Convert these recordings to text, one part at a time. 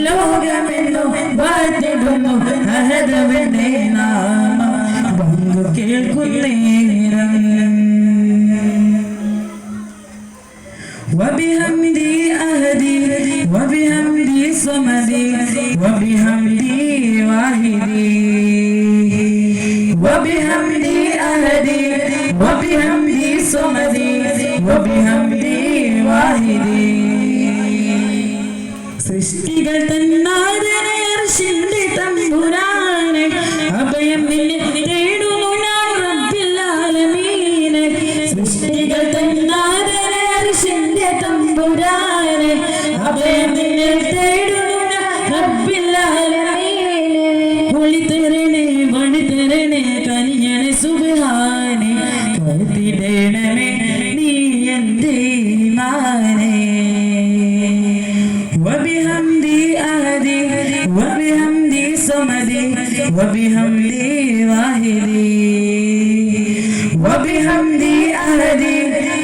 ലോകമെന്നു വാഴ്ത്തിടുന്നു അഹദവന്റെ നാമം പങ്കു കേൾക്കുന്നേരം وبحمدي أهدي وبحمدي صمدي وبحمدي واحدي وبحمدي أهدي وبحمدي صمدي وبحمدي واحدي സൃഷ്ടികൾ തന്നാദനെ അർശിന്റെ തമ്പുരാനെ അഭയം നിന്നെ തേടുന്നു ഞാൻ റബ്ബിൽ ആലമീനെ സൃഷ്ടികൾ തന്നാദനെ അർശിന്റെ തമ്പുരാനെ അഭയം നിന്നെ തേടുന്നു ഞാൻ റബ്ബിൽ ആലമീനെ വഴി തരണേ കനിയണേ സുബ്ഹാനെ കരുതിടണമേ നീ എൻ്റെ ഈമാനെ وبحمدي أهدي وبحمدي صمدي وبحمدي واحدي وبحمدي أهدي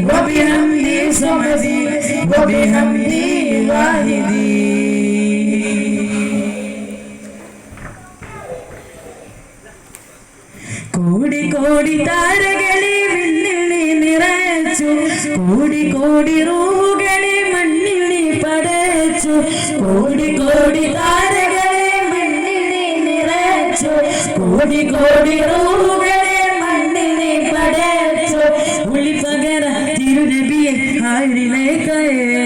وبحمدي صمدي وبحمدي واحدي കോടി കോടി താരകളെ വിണ്ണിൽ നിറച്ചു കോടി കോടി റൂഹുകളെ മണ്ണിൽ പടച്ചു കോടി കോടി താരകളെ മണ്ണിൽ നിറച്ചു കോടി കോടി റൂഹുകളെ മണ്ണിൽ പടച്ചു ഒളി പകര തിരുനബിയെ ആരിലെ